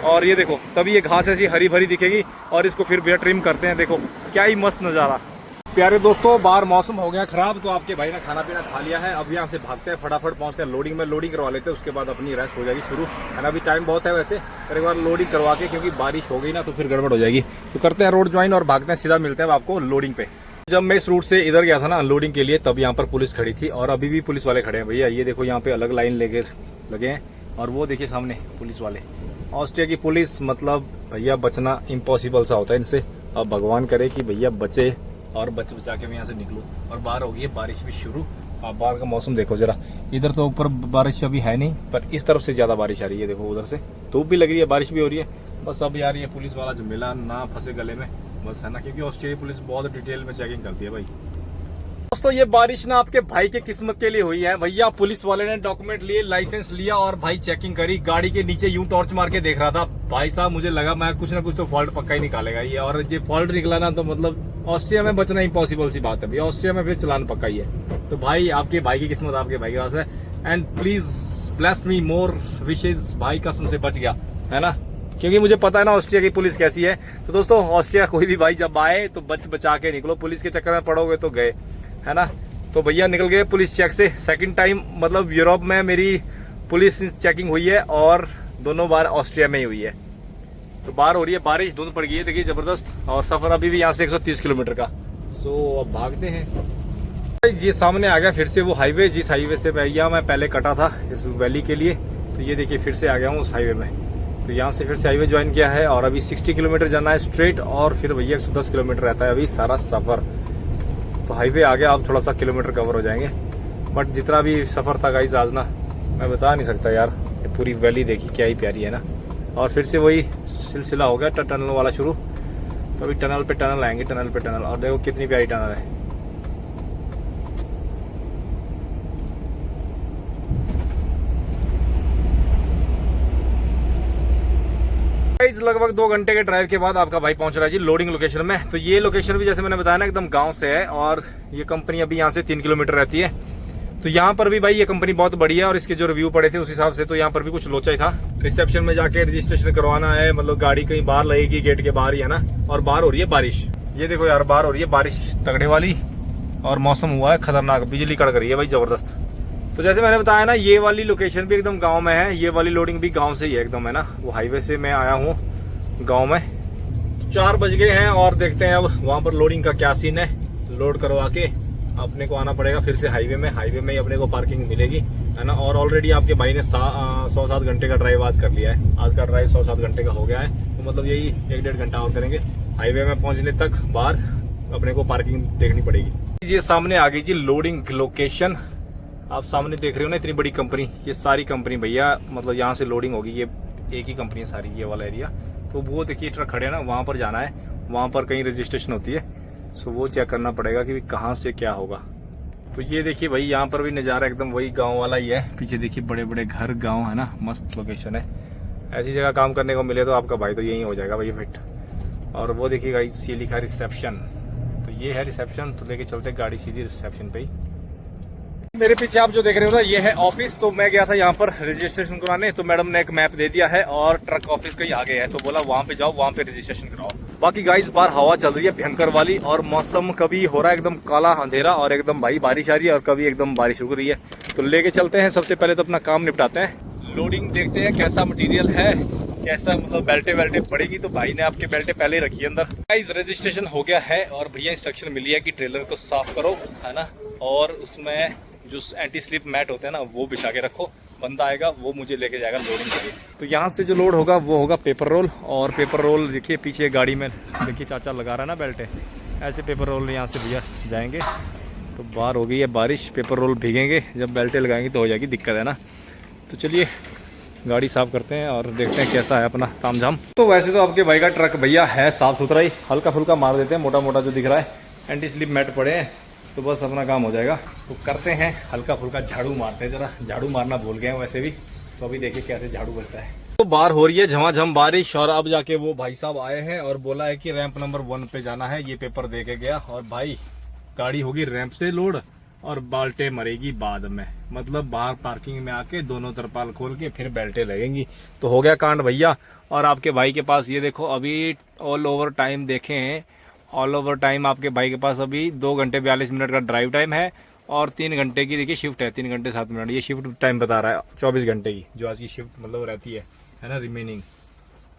और ये देखो तभी ये घास ऐसी हरी भरी दिखेगी, और इसको फिर भैया ट्रिम करते हैं। देखो क्या ही मस्त नज़ारा। प्यारे दोस्तों, बाहर मौसम हो गया खराब, तो आपके भाई ने खाना पीना खा लिया है। अब यहाँ से भागते हैं, फटाफट पहुँचते हैं लोडिंग में, लोडिंग करवा लेते हैं, उसके बाद अपनी रेस्ट हो जाएगी शुरू। है ना, अभी टाइम बहुत है वैसे, पर एक बार लोडिंग करवा के, क्योंकि बारिश हो गई ना तो फिर गड़बड़ हो जाएगी। तो करते हैं रोड ज्वाइन और भागते हैं, सीधा मिलते हैं आपको लोडिंग पे। जब मैं इस रूट से इधर गया था ना अनलोडिंग के लिए, तब यहाँ पर पुलिस खड़ी थी, और अभी भी पुलिस वाले खड़े हैं भैया। ये देखो यहाँ पे अलग लाइन लगे हैं, और वो देखिए सामने पुलिस वाले। ऑस्ट्रिया की पुलिस मतलब भैया बचना इम्पॉसिबल सा होता है इनसे। अब भगवान करे कि भैया बचे, और बचा के मैं यहाँ से निकलूँ। और बाहर हो गई है बारिश भी शुरू। आप बाहर का मौसम देखो जरा, इधर तो ऊपर बारिश अभी है नहीं, पर इस तरफ से ज़्यादा बारिश आ रही है। देखो उधर से धूप भी लग रही है, बारिश भी हो रही है। बस अब यार ये पुलिस वाला जो मिला ना फंसे गले में, बस है ना, क्योंकि ऑस्ट्रेलिया पुलिस बहुत डिटेल में चेकिंग करती है भाई। दोस्तों ये बारिश ना आपके भाई के किस्मत के लिए हुई है भैया। पुलिस वाले ने डॉक्यूमेंट लिए, लाइसेंस लिया, और भाई चेकिंग करी। गाड़ी के नीचे यूं टॉर्च मार के देख रहा था भाई साहब, मुझे लगा मैं कुछ ना कुछ तो फॉल्ट पक्का ही निकालेगा ये। और ये फॉल्ट निकला ना तो मतलब ऑस्ट्रिया में बचना इम्पॉसिबल सी बात है भैया। ऑस्ट्रिया में फिर चलान पक्का ही है। तो भाई आपके भाई की किस्मत आपके भाई के पास है। एंड प्लीज ब्लेस मी मोर विशेष, भाई कसम से बच गया, है ना, क्योंकि मुझे पता है ना ऑस्ट्रिया की पुलिस कैसी है। तो दोस्तों ऑस्ट्रिया कोई भी भाई जब आए तो बचा के निकलो, पुलिस के चक्कर में पड़ोगे तो गए, है ना। तो भैया निकल गए पुलिस चेक से। सेकंड टाइम मतलब यूरोप में मेरी पुलिस चेकिंग हुई है, और दोनों बार ऑस्ट्रिया में ही हुई है। तो बाहर हो रही है बारिश, धुंध पड़ गई है देखिए जबरदस्त, और सफर अभी भी यहाँ से 130 किलोमीटर का। सो अब भागते हैं। ये सामने आ गया फिर से वो हाईवे, जिस हाईवे से भैया मैं पहले कटा था इस वैली के लिए। तो ये देखिए फिर से आ गया हूँ उस हाईवे में। तो यहाँ से फिर से हाईवे ज्वाइन किया है, और अभी 60 किलोमीटर जाना है स्ट्रेट, और फिर भैया 110 किलोमीटर रहता है अभी सारा सफर। तो हाईवे आ गया, अब थोड़ा सा किलोमीटर कवर हो जाएंगे। बट जितना भी सफ़र था गाइस आज ना, मैं बता नहीं सकता यार। ये पूरी वैली देखी क्या ही प्यारी है ना। और फिर से वही सिलसिला हो गया टनल वाला शुरू। तो अभी टनल पे टनल आएंगे, टनल पे टनल, और देखो कितनी प्यारी टनल है। लगभग 2 घंटे के ड्राइव के बाद आपका भाई पहुंच रहा है जी लोडिंग लोकेशन में। तो ये लोकेशन भी जैसे मैंने बताया ना एकदम गांव से है, और ये कंपनी अभी यहाँ से 3 किलोमीटर रहती है। तो यहाँ पर भी भाई ये कंपनी बहुत बड़ी है, और इसके जो रिव्यू पड़े थे उस हिसाब से तो यहाँ पर भी कुछ लोचा ही था। रिसेप्शन में जाके रजिस्ट्रेशन करवाना है, मतलब गाड़ी कहीं बाहर लगेगी, गेट के बाहर ही है ना। और बाहर हो रही है बारिश, ये देखो यार बाहर हो रही है बारिश तगड़े वाली, और मौसम हुआ है खतरनाक, बिजली कड़क रही है भाई जबरदस्त। तो जैसे मैंने बताया ना, ये वाली लोकेशन भी एकदम गांव में है, ये वाली लोडिंग भी गांव से ही है एकदम, है ना। वो हाईवे से मैं आया हूँ गांव में। 4 बज गए हैं, और देखते हैं अब वहाँ पर लोडिंग का क्या सीन है। लोड करवा के अपने को आना पड़ेगा फिर से हाईवे में ही अपने को पार्किंग मिलेगी, है ना। और ऑलरेडी आपके भाई ने 100-7 घंटे का ड्राइव आज कर लिया है। आज का ड्राइव 100-7 घंटे का हो गया है। तो मतलब यही 1-1.5 घंटा और करेंगे। हाईवे में पहुँचने तक बाहर अपने को पार्किंग देखनी पड़ेगी। ये सामने आ गई जी लोडिंग लोकेशन। आप सामने देख रहे हो ना इतनी बड़ी कंपनी, ये सारी कंपनी भैया मतलब यहाँ से लोडिंग होगी। ये एक ही कंपनी है सारी, ये वाला एरिया। तो वो देखिए ट्रक खड़े हैं ना, वहाँ पर जाना है, वहाँ पर कहीं रजिस्ट्रेशन होती है। सो वो चेक करना पड़ेगा कि कहाँ से क्या होगा। तो ये देखिए भाई यहाँ पर भी नज़ारा एकदम वही गांव वाला ही है। पीछे देखिए बड़े बड़े घर, गांव है ना, मस्त लोकेशन है। ऐसी जगह काम करने को मिले तो आपका भाई तो यही हो जाएगा भैया फिट। और वो देखिएगा ये लिखा रिसेप्शन, तो ये है रिसेप्शन। तो लेके चलते गाड़ी सीधी रिसेप्शन पे ही। मेरे पीछे आप जो देख रहे हो ना, ये है ऑफिस। तो मैं गया था यहाँ पर रजिस्ट्रेशन कराने, तो मैडम ने एक मैप दे दिया है, और ट्रक ऑफिस कहीं आगे है, तो बोला वहाँ पे जाओ, वहाँ पे रजिस्ट्रेशन कराओ। बाकी गाइस बाहर हवा चल रही है भयंकर वाली, और मौसम कभी हो रहा है एकदम काला अंधेरा, और एकदम भाई बारिश आ रही है, और कभी एकदम बारिश रुक रही है। तो लेके चलते हैं, सबसे पहले तो अपना काम निपटाते हैं। लोडिंग देखते हैं कैसा मटीरियल है, कैसा मतलब बेल्टे पड़ेगी। तो भाई ने आपके बेल्टे पहले ही रखी है अंदर। गाइस रजिस्ट्रेशन हो गया है, और भैया इंस्ट्रक्शन मिली है कि ट्रेलर को साफ करो, है ना, और उसमें जो एंटी स्लिप मैट होते हैं ना वो बिछा के रखो। बंदा आएगा वो मुझे लेके जाएगा लोडिंग के लिए। तो यहाँ से जो लोड होगा वो होगा पेपर रोल, और पेपर रोल देखिए पीछे गाड़ी में देखिए चाचा लगा रहा है ना बेल्ट, ऐसे पेपर रोल यहाँ से भैया जाएंगे। तो बाहर हो गई है बारिश, पेपर रोल भीगेंगे, जब बेल्टें लगाएंगे तो हो जाएगी दिक्कत, है ना। तो चलिए गाड़ी साफ़ करते हैं और देखते हैं कैसा है अपना तामझाम। तो वैसे तो आपके भाई का ट्रक भैया है साफ़ सुथरा ही, हल्का फुल्का मार देते हैं, मोटा मोटा जो दिख रहा है। एंटी स्लिप मैट पड़े हैं, तो बस अपना काम हो जाएगा। तो करते हैं हल्का फुल्का झाड़ू मारते हैं, ज़रा झाड़ू मारना भूल गए हैं वैसे भी। तो अभी देखिए कैसे झाड़ू बजता है। तो बाहर हो रही है झमाझम बारिश और अब जाके वो भाई साहब आए हैं और बोला है कि रैंप नंबर 1 पे जाना है। ये पेपर दे के गया और भाई गाड़ी होगी रैंप से लोड और बाल्टे मरेगी बाद में, मतलब बाहर पार्किंग में आके दोनों तरपाल खोल के फिर बेल्टे लगेंगी। तो हो गया कांड भैया। और आपके भाई के पास ये देखो अभी ऑल ओवर टाइम देखें, ऑल ओवर टाइम आपके भाई के पास अभी 2 घंटे 42 मिनट का ड्राइव टाइम है और 3 घंटे की देखिए शिफ्ट है, 3 घंटे 7 मिनट ये शिफ्ट टाइम बता रहा है 24 घंटे की जो आज की शिफ्ट मतलब रहती है ना रिमेनिंग।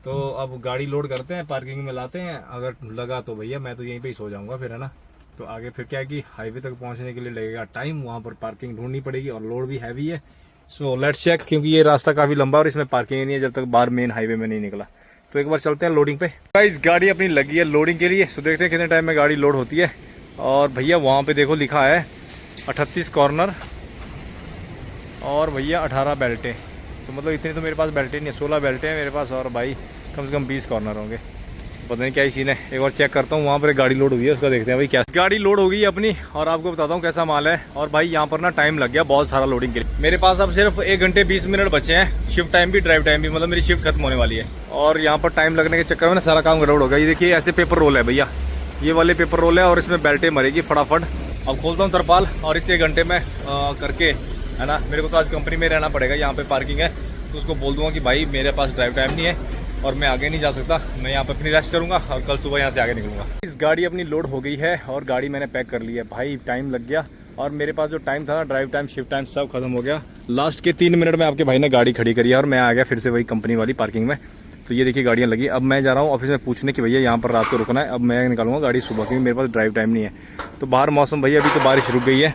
तो अब गाड़ी लोड करते हैं, पार्किंग में लाते हैं, अगर लगा तो भैया मैं तो यहीं पे ही सो जाऊंगा फिर, है ना। तो आगे फिर क्या है कि हाईवे तक पहुंचने के लिए लगेगा टाइम, वहां पर पार्किंग ढूंढनी पड़ेगी और लोड भी हैवी है। सो लेट्स चेक, क्योंकि ये रास्ता काफी लंबा और इसमें पार्किंग नहीं है जब तक बाहर मेन हाईवे में नहीं निकला। तो एक बार चलते हैं लोडिंग पे। गाइस गाड़ी अपनी लगी है लोडिंग के लिए। सो देखते हैं कितने टाइम में गाड़ी लोड होती है। और भैया वहाँ पे देखो लिखा है 38 कॉर्नर और भैया 18 बेल्टें। तो मतलब इतने तो मेरे पास बेल्टें नहीं है, 16 बेल्टें हैं मेरे पास और भाई कम से कम 20 कॉर्नर होंगे। पता नहीं क्या ही सीन है, एक बार चेक करता हूँ। वहाँ पर गाड़ी लोड हुई है उसका देखते हैं भाई क्या। गाड़ी लोड हो गई अपनी और आपको बताता हूँ कैसा माल है। और भाई यहाँ पर ना टाइम लग गया बहुत सारा लोडिंग के लिए। मेरे पास अब सिर्फ 1 घंटे 20 मिनट बचे हैं, शिफ्ट टाइम भी ड्राइव टाइम भी, मतलब मेरी शिफ्ट खत्म होने वाली है। और यहाँ पर टाइम लगने के चक्कर में ना सारा काम गड़बड़ हो गया। ये देखिए ऐसे पेपर रोल है भैया, ये वाले पेपर रोल है और इसमें बेल्टें मरेगी फटाफट। अब खोलता हूँ तरपाल और इसे 1 घंटे में करके, है ना। मेरे को तो आज कंपनी में रहना पड़ेगा, यहाँ पे पार्किंग है तो उसको बोल दूंगा कि भाई मेरे पास ड्राइव टाइम नहीं है और मैं आगे नहीं जा सकता, मैं यहाँ पे अपनी रेस्ट करूंगा और कल सुबह यहाँ से आगे निकलूंगा। इस गाड़ी अपनी लोड हो गई है और गाड़ी मैंने पैक कर ली है। भाई टाइम लग गया और मेरे पास जो टाइम था ना ड्राइव टाइम शिफ्ट टाइम सब खत्म हो गया। लास्ट के 3 मिनट में आपके भाई ने गाड़ी खड़ी करी है और मैं आ गया फिर से वही कंपनी वाली पार्किंग में। तो ये देखिए गाड़ियाँ लगी। अब मैं जा रहा हूँ ऑफिस में पूछने की भैया यहाँ पर रात को रुकना है। अब मैं निकालूंगा गाड़ी सुबह क्योंकि मेरे पास ड्राइव टाइम नहीं है। तो बाहर मौसम भैया अभी तो बारिश रुक गई है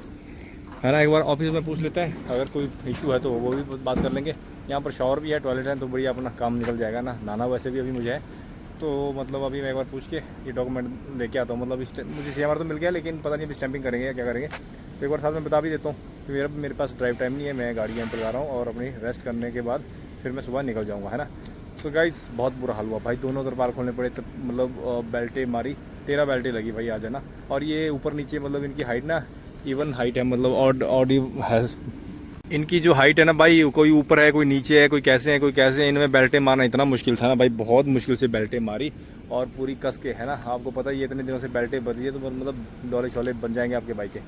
ना। एक बार ऑफिस में पूछ लेते हैं, अगर कोई इशू है तो वो भी बात कर लेंगे। यहाँ पर शावर भी है, टॉयलेट है, तो बढ़िया अपना काम निकल जाएगा ना। नाना वैसे भी अभी मुझे है तो मतलब अभी मैं एक बार पूछ के ये डॉक्यूमेंट लेके आता हूँ। मतलब मुझे CMR तो मिल गया लेकिन पता नहीं अभी स्टैंपिंग करेंगे या क्या करेंगे। तो एक बार साथ में बता भी देता हूँ कि मेरे पास ड्राइव टाइम नहीं है, मैं गाड़ी यहाँ पर जा रहा हूँ और अपनी रेस्ट करने के बाद फिर मैं सुबह निकल जाऊँगा, है ना। सो गाइस बहुत बुरा हाल हुआ भाई, दोनों तरपाल खोलने पड़े तो मतलब बेल्टें मारी, 13 बेल्टें लगी भाई आज, है ना। और ये ऊपर नीचे मतलब इनकी हाइट ना इवन हाइट है, मतलब ऑड है इनकी जो हाइट है ना भाई, कोई ऊपर है कोई नीचे है, कोई कैसे है कोई कैसे है। इनमें बेल्टें मारना इतना मुश्किल था ना भाई, बहुत मुश्किल से बेल्टें मारी और पूरी कस के, है ना। आपको पता ही है इतने दिनों से बेल्टें बची है तो मतलब डोले शोले बन जाएंगे आपके भाई के।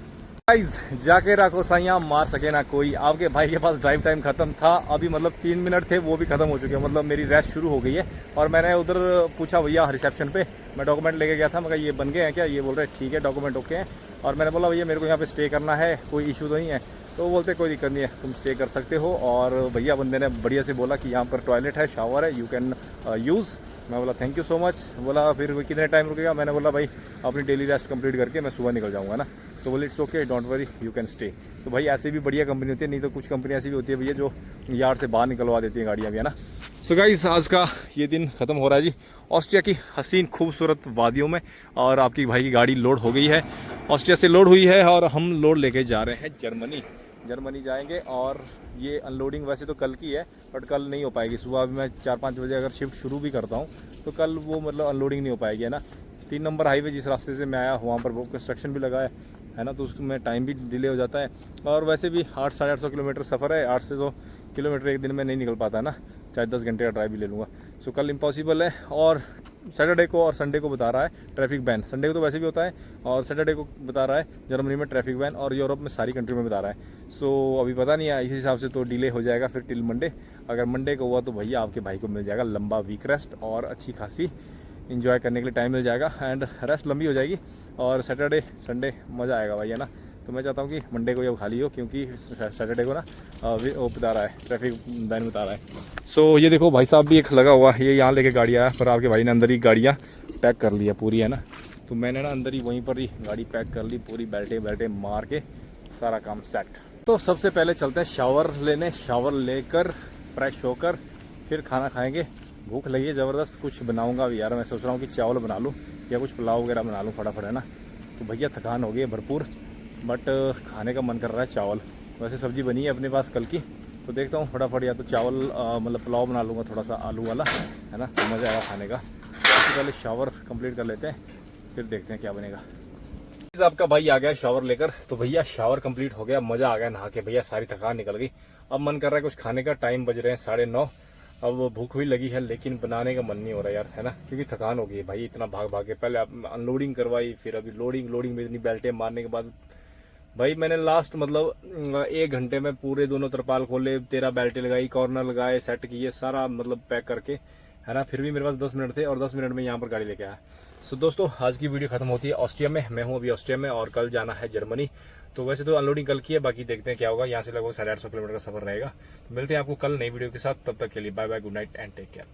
गाइस जाके रखो साइयाँ मार सके ना कोई। आपके भाई के पास ड्राइव टाइम खत्म था, अभी मतलब 3 मिनट थे वो भी खत्म हो चुके हैं, मतलब मेरी रेस्ट शुरू हो गई है। और मैंने उधर पूछा भैया रिसेप्शन पे, मैं डॉक्यूमेंट लेके गया था, मैं कहा ये बन गए हैं क्या, ये बोल रहे ठीक है डॉक्यूमेंट ओके हैं। और मैंने बोला भैया मेरे को यहाँ पे स्टे करना है, कोई इशू तो नहीं है। तो वो बोलते कोई दिक्कत नहीं है, तुम स्टे कर सकते हो। और भैया बंदे ने बढ़िया से बोला कि यहाँ पर टॉयलेट है, शावर है, यू कैन यूज़। मैं बोला थैंक यू सो मच। बोला फिर कितने टाइम रुकेगा, मैंने बोला भाई अपनी डेली रेस्ट कंप्लीट करके मैं सुबह निकल जाऊँगा ना। तो बोले it's okay don't worry you can stay. तो भाई ऐसे भी बढ़िया कंपनी होती है, नहीं तो कुछ कंपनी ऐसी भी होती है भैया जो यार्ड से बाहर निकलवा देती है गाड़ियाँ भी, है ना। सो गाइस आज का ये दिन ख़त्म हो रहा है जी ऑस्ट्रिया की हसीन खूबसूरत वादियों में। और आपकी भाई की गाड़ी लोड हो गई है, ऑस्ट्रिया से लोड हुई है और हम लोड लेके जा रहे हैं जर्मनी जाएंगे। और ये अनलोडिंग वैसे तो कल की है बट कल नहीं हो पाएगी। सुबह अभी मैं 4-5 बजे अगर शिफ्ट शुरू भी करता हूँ तो कल वो मतलब अनलोडिंग नहीं हो पाएगी, है ना। 3 नंबर हाईवे जिस रास्ते से मैं आया वहाँ पर वो कंस्ट्रक्शन भी लगा है ना, तो उसमें टाइम भी डिले हो जाता है। और वैसे भी 800-850 किलोमीटर सफ़र है, 8 से 100 किलोमीटर एक दिन में नहीं निकल पाता है ना, चाहे 10 घंटे का ड्राइव भी ले लूँगा। सो कल इम्पॉसिबल है। और सैटरडे को और संडे को बता रहा है ट्रैफिक बैन, संडे को तो वैसे भी होता है और सैटरडे को बता रहा है जर्मनी में ट्रैफिक बैन और यूरोप में सारी कंट्री में बता रहा है। सो अभी पता नहीं है, इस हिसाब से तो डिले हो जाएगा फिर टिल मंडे। अगर मंडे को हुआ तो भैया आपके भाई को मिल जाएगा लंबा वीक रेस्ट और अच्छी खासी इंजॉय करने के लिए टाइम मिल जाएगा एंड रेस्ट लंबी हो जाएगी। और सैटरडे संडे मज़ा आएगा भाई, है ना। तो मैं चाहता हूँ कि मंडे को ये खाली हो क्योंकि सैटरडे को ना वो बता रहा है ट्रैफिक बैन बता रहा है। सो ये देखो भाई साहब भी एक लगा हुआ है, ये यहाँ लेके गाड़ी आया पर आपके भाई ने अंदर ही गाड़ियाँ पैक कर ली है पूरी, है ना। तो मैंने ना अंदर ही वहीं पर ही गाड़ी पैक कर ली पूरी, बेल्टे मार के सारा काम सेट। तो सबसे पहले चलते हैं शावर लेने, शावर लेकर फ्रेश होकर फिर खाना खाएँगे। भूख लगी है ज़बरदस्त, कुछ बनाऊँगा भी यार। मैं सोच रहा हूँ कि चावल बना लूँ या कुछ पुलाव वगैरह बना लूँ फटाफट, है ना। तो भैया थकान हो गई है भरपूर बट खाने का मन कर रहा है चावल। वैसे सब्ज़ी बनी है अपने पास कल की, तो देखता हूँ फटाफट या तो चावल मतलब पुलाव बना लूँगा थोड़ा सा आलू वाला, है ना, तो मज़ा आएगा खाने का। सबसे पहले शावर कंप्लीट कर लेते हैं फिर देखते हैं क्या बनेगा। आपका भाई आ गया शावर लेकर। तो भैया शावर कंप्लीट हो गया, मजा आ गया नहा के भैया, सारी थकान निकल गई। अब मन कर रहा है कुछ खाने का, टाइम बज रहे हैं 9:30। अब भूख भी लगी है लेकिन बनाने का मन नहीं हो रहा यार, है ना, क्योंकि थकान हो गई है भाई, इतना भाग भाग के। पहले अनलोडिंग करवाई, फिर अभी लोडिंग में इतनी बेल्टें मारने के बाद भाई मैंने लास्ट मतलब 1 घंटे में पूरे दोनों तरपाल खोले, 13 बेल्टें लगाई, कॉर्नर लगाए, सेट किए, सारा मतलब पैक करके, है ना। फिर भी मेरे पास 10 मिनट थे और 10 मिनट में यहाँ पर गाड़ी लेके आया। सो दोस्तों आज की वीडियो खत्म होती है ऑस्ट्रिया में। मैं हूँ अभी ऑस्ट्रिया में और कल जाना है जर्मनी। तो वैसे तो अनलोडिंग कल की है, बाकी देखते हैं क्या होगा। यहाँ से लगभग 850 किलोमीटर का सफर रहेगा। तो मिलते हैं आपको कल नई वीडियो के साथ, तब तक के लिए bye bye, good night and take care.